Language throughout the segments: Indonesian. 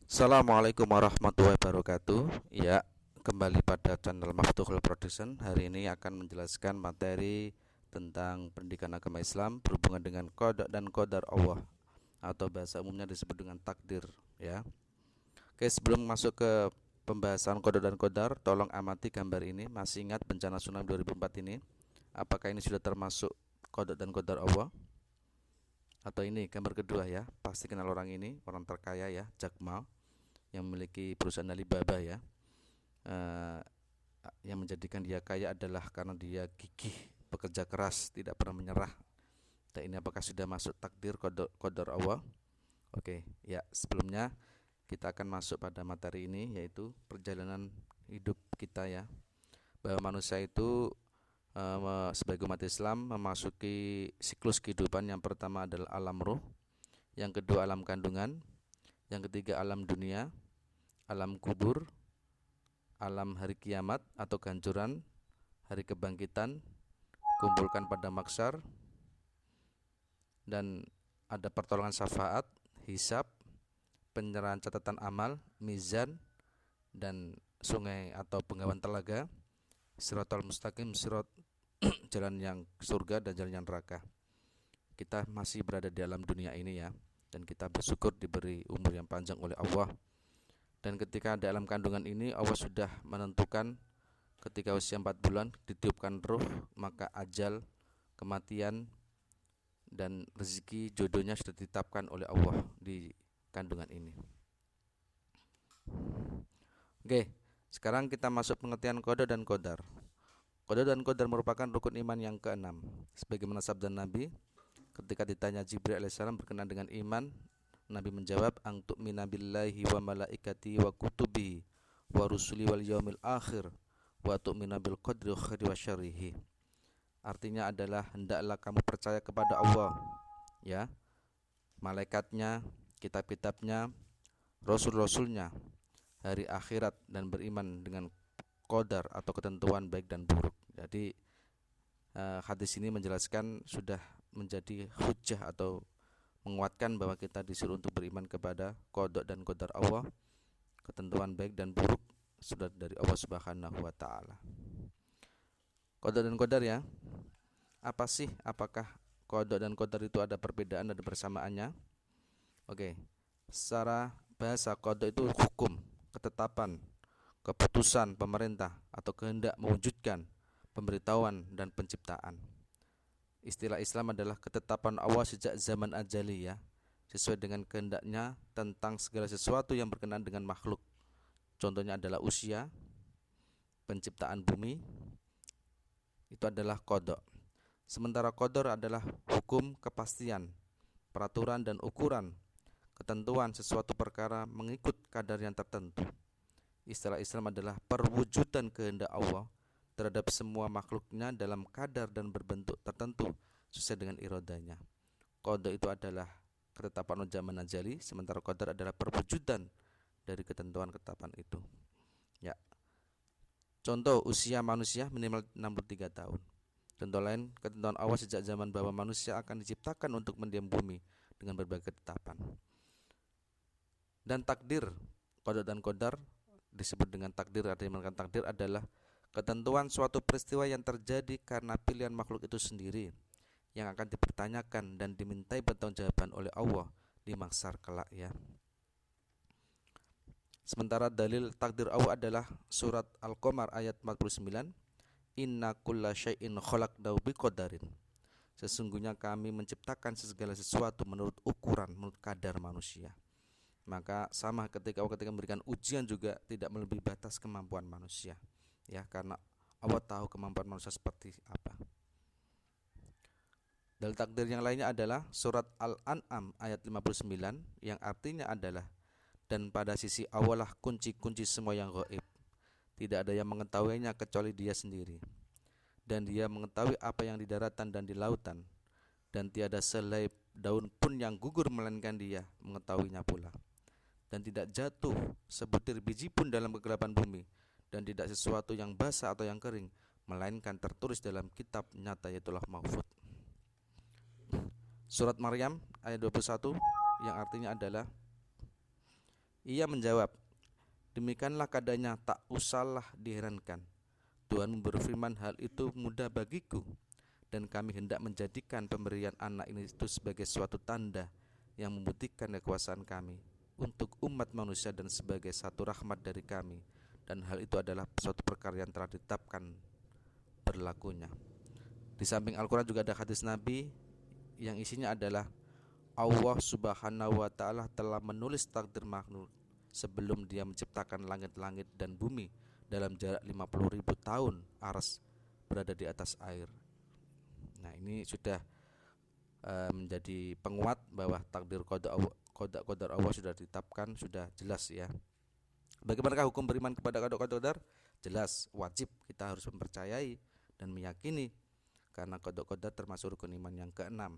Assalamualaikum warahmatullahi wabarakatuh. Ya, kembali pada channel Maftuhul Production. Hari ini akan menjelaskan materi tentang pendidikan agama Islam berhubungan dengan qada dan qadar Allah, atau bahasa umumnya disebut dengan takdir, ya. Oke, sebelum masuk ke pembahasan qada dan qadar, tolong amati gambar ini. Masih ingat bencana tsunami 2004 ini? Apakah ini sudah termasuk qada dan qadar Allah? Atau ini gambar kedua, ya. Pasti kenal orang ini, orang terkaya, ya, Jack Ma, yang memiliki perusahaan Alibaba, ya. eh, yang menjadikan dia kaya adalah karena dia gigih, bekerja keras, tidak pernah menyerah. Dan ini apakah sudah masuk takdir qadar Allah? Oke, ya, sebelumnya kita akan masuk pada materi ini, yaitu perjalanan hidup kita, ya. Bahwa manusia itu sebagai umat Islam memasuki siklus kehidupan. Yang pertama adalah alam ruh, yang kedua alam kandungan, yang ketiga alam dunia, alam kubur, alam hari kiamat atau kehancuran, hari kebangkitan, kumpulkan pada maksar, dan ada pertolongan syafaat, hisab, penyerahan catatan amal, mizan, dan sungai atau penggawan telaga, siratal mustaqim, sirat jalan yang surga dan jalan yang neraka. Kita masih berada di dalam dunia ini, ya, dan kita bersyukur diberi umur yang panjang oleh Allah. Dan ketika dalam kandungan ini Allah sudah menentukan ketika usia 4 bulan ditiupkan ruh, maka ajal, kematian, dan rezeki jodohnya sudah ditetapkan oleh Allah di kandungan ini. Oke, sekarang kita masuk pengertian qada dan qadar. Qada dan qadar merupakan rukun iman yang keenam. Sebagaimana sabda Nabi ketika ditanya Jibril alaihissalam berkenaan dengan iman, Nabi menjawab, "Ang tu'mina billahi wa malaikati wa kutubihi wa rusuli wal yaumil akhir wa tu'mina bil qadri khairi wa syarrihi." Artinya adalah hendaklah kamu percaya kepada Allah, ya, malaikatnya, kitab-kitabnya, rasul-rasulnya, hari akhirat, dan beriman dengan qadar atau ketentuan baik dan buruk. Jadi hadis ini menjelaskan sudah menjadi hujjah atau menguatkan bahwa kita disuruh untuk beriman kepada qada dan qadar Allah, ketentuan baik dan buruk sudah dari Allah Subhanahu wa taala. Qada dan qadar, ya. Apa sih? Apakah qada dan qadar itu ada perbedaan dan persamaannya? Oke. Secara bahasa, qada itu hukum, ketetapan, keputusan pemerintah atau kehendak mewujudkan pemberitahuan dan penciptaan. Istilah Islam adalah ketetapan Allah sejak zaman ajali, ya, sesuai dengan kehendaknya tentang segala sesuatu yang berkenaan dengan makhluk. Contohnya adalah usia, penciptaan bumi, itu adalah qada. Sementara qadar adalah hukum, kepastian, peraturan dan ukuran, ketentuan sesuatu perkara mengikut kadar yang tertentu. Istilah Islam adalah perwujudan kehendak Allah terhadap semua makhluknya dalam kadar dan berbentuk tertentu sesuai dengan iradanya. Qada itu adalah ketetapan zaman ajali, sementara qadar adalah perwujudan dari ketentuan ketetapan itu. Ya. Contoh, usia manusia minimal 63 tahun. Contoh lain, ketentuan Allah sejak zaman bahwa manusia akan diciptakan untuk mendiam bumi dengan berbagai ketetapan. Dan takdir, qada dan qadar disebut dengan takdir. Artinya takdir adalah ketentuan suatu peristiwa yang terjadi karena pilihan makhluk itu sendiri, yang akan dipertanyakan dan dimintai pertanggungjawaban oleh Allah di mahsyar kelak, ya. Sementara dalil takdir Allah adalah surat Al-Qamar ayat 49, "Inna kulla syai'in khalaqnahu biqadarin." Sesungguhnya kami menciptakan segala sesuatu menurut ukuran, menurut kadar manusia. Maka sama ketika memberikan ujian juga tidak melebihi batas kemampuan manusia, ya, karena Allah tahu kemampuan manusia seperti apa. Dalil takdir yang lainnya adalah surat Al-An'am ayat 59, yang artinya adalah, "Dan pada sisi Allah lah kunci-kunci semua yang gaib. Tidak ada yang mengetahuinya kecuali Dia sendiri. Dan Dia mengetahui apa yang di daratan dan di lautan. Dan tiada selai daun pun yang gugur melainkan Dia mengetahuinya pula. Dan tidak jatuh sebutir biji pun dalam kegelapan bumi, dan tidak sesuatu yang basah atau yang kering, melainkan tertulis dalam kitab nyata, yaitu Lauh Mahfuz." Surat Maryam ayat 21, yang artinya adalah, Ia menjawab, demikianlah keadaannya, tak usahlah diherankan. Tuhan berfirman, hal itu mudah bagiku, dan kami hendak menjadikan pemberian anak ini itu sebagai suatu tanda yang membuktikan kekuasaan kami untuk umat manusia dan sebagai satu rahmat dari kami, dan hal itu adalah suatu perkara yang telah ditetapkan berlakunya. Di samping Al-Quran juga ada hadis Nabi yang isinya adalah Allah Subhanahu wa Ta'ala telah menulis takdir makhluk sebelum Dia menciptakan langit-langit dan bumi dalam jarak 50.000 tahun aras berada di atas air. Nah, ini sudah menjadi penguat bahwa takdir qada Allah sudah ditetapkan, sudah jelas ya. Bagaimanakah hukum beriman kepada qada? Jelas, wajib kita harus mempercayai dan meyakini, karena qada termasuk rukun iman yang keenam.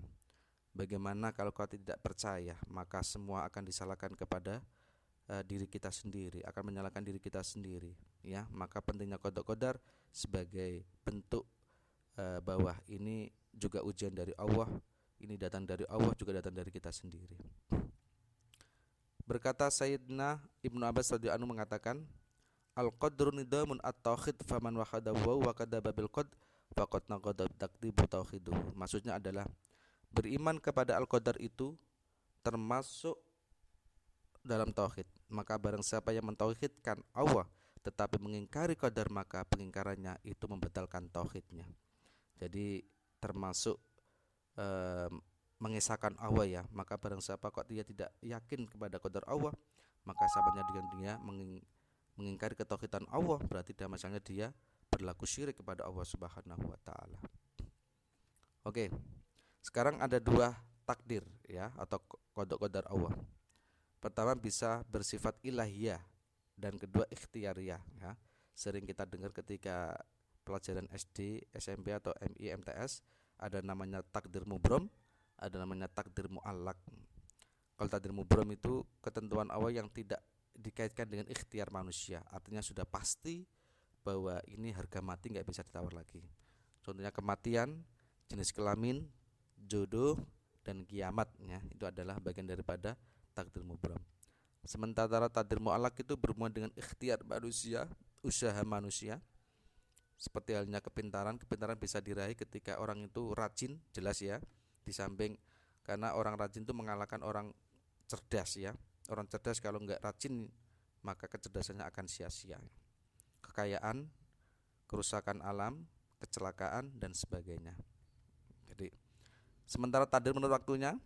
Bagaimana kalau kau tidak percaya, maka semua akan disalahkan kepada diri kita sendiri, akan menyalahkan diri kita sendiri ya. Maka pentingnya qada sebagai bentuk bahwa ini juga ujian dari Allah, ini datang dari Allah, juga datang dari kita sendiri. Berkata Sayyidina Ibnu Abbas radhiyallahu anhu mengatakan, al-qadru nidamun at-tauhid faman wahadahu wa kadaba bil qad faqad naqada taqdibu tauhiduh. Maksudnya adalah beriman kepada al-qadar itu termasuk dalam tauhid. Maka barang siapa yang mentauhidkan Allah tetapi mengingkari qadar, maka pengingkarannya itu membatalkan tauhidnya. Jadi termasuk mengesahkan Allah ya. Maka barang siapa kok dia tidak yakin kepada qadar Allah, maka sahabatnya dengan dia mengingkari ketauhidan Allah, berarti masalahnya dia berlaku syirik kepada Allah Subhanahu wa Ta'ala. Oke, sekarang ada dua takdir ya, atau qada Allah. Pertama bisa bersifat ilahiyah dan kedua ikhtiyariyah ya. Sering kita dengar ketika pelajaran SD, SMP atau MI, MTS, ada namanya takdir mubrom, ada namanya takdir muallak. Kalau takdir mubrom itu ketentuan Allah yang tidak dikaitkan dengan ikhtiar manusia, artinya sudah pasti bahwa ini harga mati, nggak bisa ditawar lagi. Contohnya kematian, jenis kelamin, jodoh, dan kiamat ya, itu adalah bagian daripada takdir mubrom. Sementara takdir muallak itu berhubungan dengan ikhtiar manusia, usaha manusia. Seperti halnya kepintaran bisa diraih ketika orang itu rajin, jelas ya. Di samping karena orang rajin itu mengalahkan orang cerdas ya. Orang cerdas kalau nggak rajin maka kecerdasannya akan sia-sia. Kekayaan, kerusakan alam, kecelakaan dan sebagainya. Jadi sementara takdir menurut waktunya,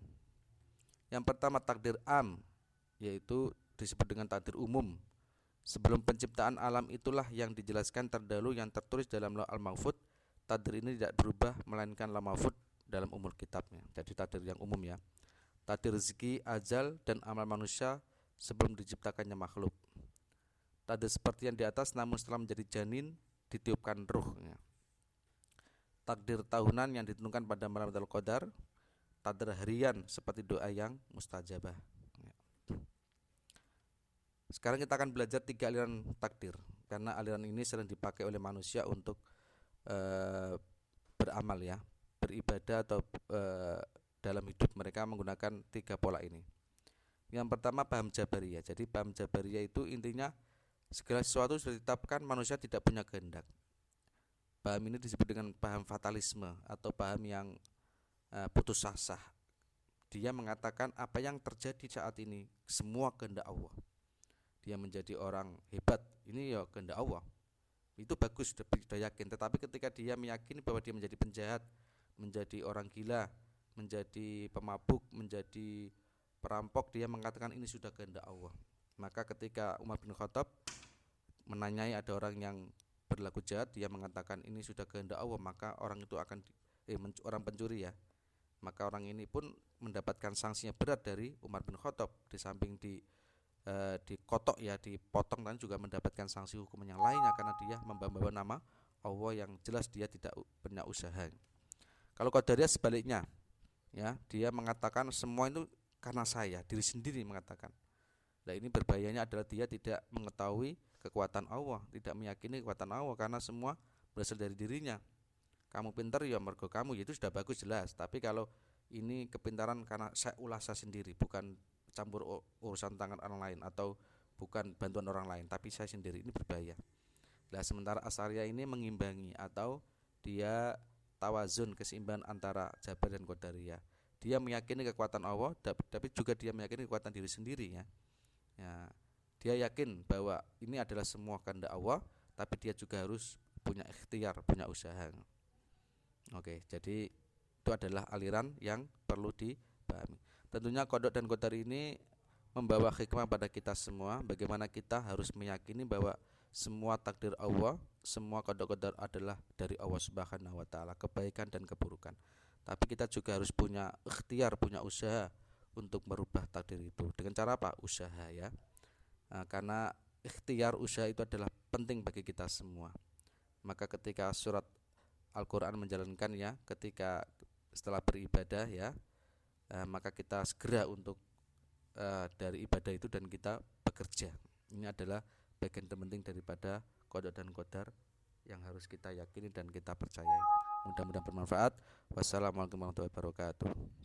yang pertama takdir am, yaitu disebut dengan takdir umum. Sebelum penciptaan alam itulah yang dijelaskan terdahulu yang tertulis dalam Lauh Al-Mahfudz. Takdir ini tidak berubah melainkan Lauh Mahfudz dalam umur kitabnya. Jadi takdir yang umum ya. Takdir rezeki, ajal dan amal manusia sebelum diciptakannya makhluk. Takdir seperti yang di atas, namun setelah menjadi janin ditiupkan ruhnya. Takdir tahunan yang ditentukan pada malam Lailatul Qadar. Takdir harian seperti doa yang mustajabah. Sekarang kita akan belajar 3 aliran takdir, karena aliran ini sering dipakai oleh manusia untuk beramal ya, beribadah atau dalam hidup mereka menggunakan 3 pola ini. Yang pertama paham Jabariyah. Jadi paham Jabariyah itu intinya segala sesuatu sudah ditetapkan, manusia tidak punya kehendak. Paham ini disebut dengan paham fatalisme atau paham yang putus asa. Dia mengatakan apa yang terjadi saat ini semua kehendak Allah. Dia menjadi orang hebat, ini ya kehendak Allah. Itu bagus, sudah yakin. Tetapi ketika dia meyakini bahwa dia menjadi penjahat, menjadi orang gila, menjadi pemabuk, menjadi perampok, dia mengatakan ini sudah kehendak Allah. Maka ketika Umar bin Khattab menanyai ada orang yang berlaku jahat, dia mengatakan ini sudah kehendak Allah, maka orang itu akan orang pencuri ya. Maka orang ini pun mendapatkan sanksinya berat dari Umar bin Khattab. Di samping dikotok ya, dipotong, dan juga mendapatkan sanksi hukuman yang lainnya karena dia membawa nama Allah yang jelas dia tidak punya usaha. Kalau Qadariyah sebaliknya ya, dia mengatakan semua itu karena saya, diri sendiri mengatakan. Nah, ini berbahayanya adalah dia tidak mengetahui kekuatan Allah, tidak meyakini kekuatan Allah, karena semua berasal dari dirinya. Kamu pintar ya mergo kamu, itu sudah bagus jelas. Tapi kalau ini kepintaran karena saya ulah saya sendiri, bukan campur urusan tangan orang lain atau bukan bantuan orang lain, tapi saya sendiri, ini berbahaya. Nah, sementara Asy'ariyah ini mengimbangi atau dia tawazun, keseimbangan antara Jabar dan Qadariyah. Dia meyakini kekuatan Allah, tapi juga dia meyakini kekuatan diri sendiri ya. Ya, dia yakin bahwa ini adalah semua kehendak Allah, tapi dia juga harus punya ikhtiar, punya usaha. Oke, jadi itu adalah aliran yang perlu dipahami. Tentunya Qadha dan Qadar ini membawa hikmah pada kita semua, bagaimana kita harus meyakini bahwa semua takdir Allah, semua qada qadar adalah dari Allah Subhanahu wa taala, kebaikan dan keburukan. Tapi kita juga harus punya ikhtiar, punya usaha untuk merubah takdir itu. Dengan cara apa? Usaha ya. Karena ikhtiar, usaha itu adalah penting bagi kita semua. Maka ketika surat Al-Qur'an menjalankan ya, ketika setelah beribadah ya, maka kita segera untuk dari ibadah itu dan kita bekerja. Ini adalah bagian terpenting daripada qada dan qadar yang harus kita yakini dan kita percayai. Mudah-mudahan bermanfaat. Wassalamualaikum warahmatullahi wabarakatuh.